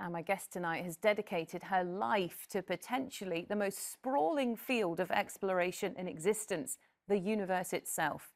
And my guest tonight has dedicated her life to potentially the most sprawling field of exploration in existence, the universe itself.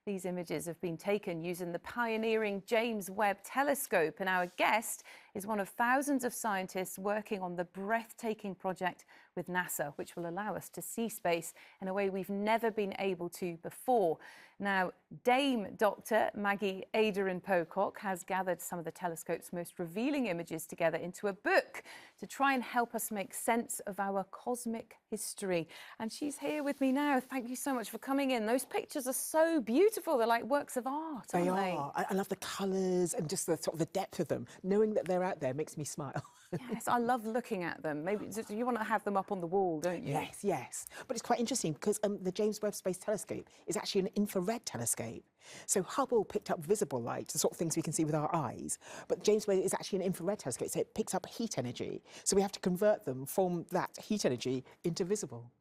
These images have been taken using the pioneering James Webb Telescope, and our guest is one of thousands of scientists working on the breathtaking project with NASA, which will allow us to see space in a way we've never been able to before. Now, Dame Dr Maggie Aderin-Pocock has gathered some of the telescope's most revealing images together into a book to try and help us make sense of our cosmic history. And she's here with me now. Thank you so much for coming in. Those pictures are so beautiful. They're like works of art, aren't they? They are. I love the colours and just the sort of the depth of them. Knowing that they're out there makes me smile. Yes, I love looking at them. Maybe you want to have them up on the wall, don't you? Yes, yes. But it's quite interesting because the James Webb Space Telescope is actually an infrared telescope. So Hubble picked up visible light, the sort of things we can see with our eyes. But James Webb is actually an infrared telescope, so it picks up heat energy. So we have to convert them from that heat energy into visible.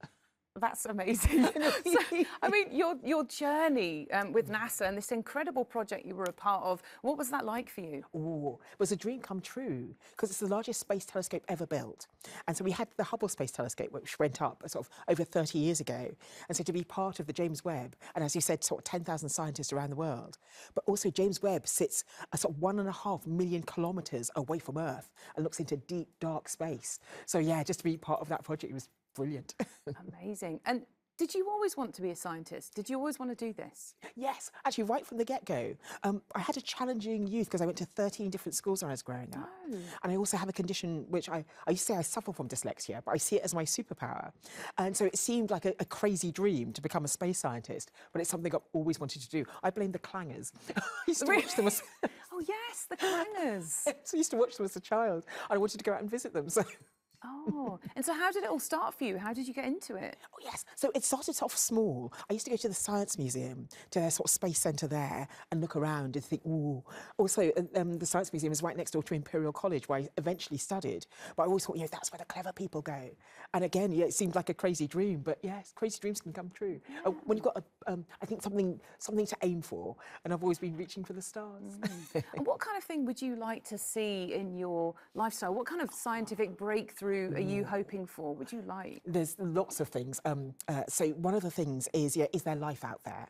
That's amazing. So, I mean, your journey with NASA and this incredible project you were a part of, what was that like for you? Oh, it was a dream come true because it's the largest space telescope ever built. And so we had the Hubble Space Telescope, which went up sort of over 30 years ago. And so to be part of the James Webb, and as you said, sort of 10,000 scientists around the world, but also James Webb sits a sort of 1.5 million kilometres away from Earth and looks into deep, dark space. So yeah, just to be part of that project was brilliant. Amazing. And did you always want to be a scientist? Did you always want to do this? Yes, actually, right from the get-go. I had a challenging youth because I went to 13 different schools when I was growing up. Oh. And I also have a condition which I used to say I suffer from dyslexia, but I see it as my superpower. And so it seemed like a crazy dream to become a space scientist, but it's something I've always wanted to do. I blame the clangers. I used to watch them as... Oh, yes, the clangers. So I used to watch them as a child, and I wanted to go out and visit them. So... Oh, and so how did it all start for you? How did you get into it? Oh, yes. So it started off small. I used to go to the Science Museum, to their sort of space centre there, and look around and think, ooh. Also, the Science Museum is right next door to Imperial College, where I eventually studied. But I always thought, that's where the clever people go. And again, yeah, it seemed like a crazy dream, but yes, crazy dreams can come true. Yeah. When you've got, I think, something to aim for, and I've always been reaching for the stars. And what kind of thing would you like to see in your lifestyle? What kind of scientific breakthrough are you hoping for? Would you like? There's lots of things. So one of the things is there life out there?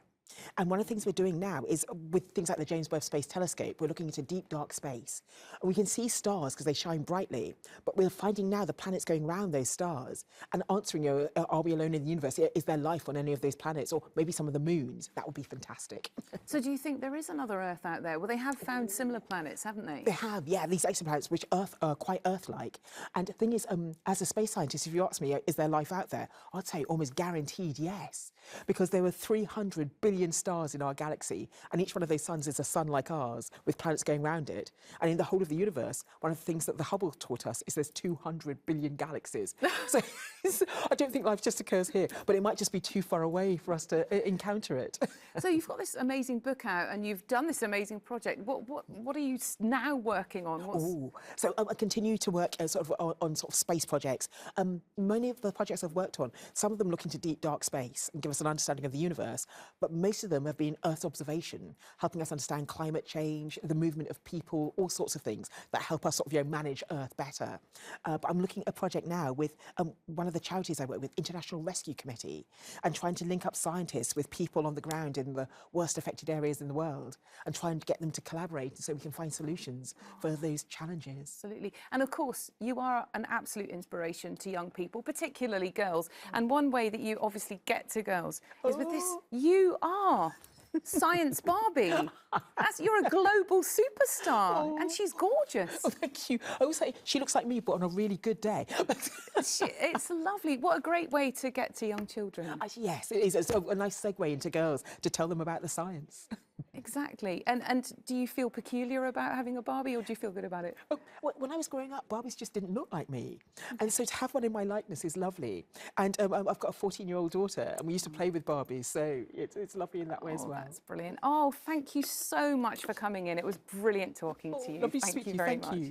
And one of the things we're doing now is with things like the James Webb Space Telescope, we're looking into deep, dark space. And we can see stars because they shine brightly, but we're finding now the planets going around those stars and answering, are we alone in the universe? Is there life on any of those planets, or maybe some of the moons? That would be fantastic. So do you think there is another Earth out there? Well, they have found similar planets, haven't they? They have, yeah, these exoplanets which are quite Earth-like. And the thing is, as a space scientist, if you ask me, is there life out there? I'd say almost guaranteed yes, because there were 300 billion stars in our galaxy, and each one of those suns is a sun like ours with planets going around it. And in the whole of the universe, one of the things that the Hubble taught us is there's 200 billion galaxies. So I don't think life just occurs here, but it might just be too far away for us to encounter it. So you've got this amazing book out and you've done this amazing project. What are you now working on? So I continue to work on sort of space projects. Many of the projects I've worked on, some of them look into deep, dark space and give us an understanding of the universe, but most of them have been Earth observation, helping us understand climate change, the movement of people, all sorts of things that help us sort of manage Earth better. But I'm looking at a project now with one of the charities I work with, International Rescue Committee, and trying to link up scientists with people on the ground in the worst affected areas in the world and trying to get them to collaborate so we can find solutions for those challenges. Absolutely. And of course, you are an absolute inspiration to young people, particularly girls. And one way that you obviously get to girls is with this. You are Science Barbie. You're a global superstar, and she's gorgeous. Oh, thank you. I always say she looks like me, but on a really good day. It's lovely. What a great way to get to young children. Yes, it is. It's a nice segue into girls to tell them about the science. Exactly. And do you feel peculiar about having a Barbie, or do you feel good about it? Oh, when I was growing up, Barbies just didn't look like me. And so to have one in my likeness is lovely. And I've got a 14-year-old daughter, and we used to play with Barbies, so it's lovely in that way as well. That's brilliant. Oh, thank you so much for coming in. It was brilliant talking to you. Lovely to speak to you. Thank you.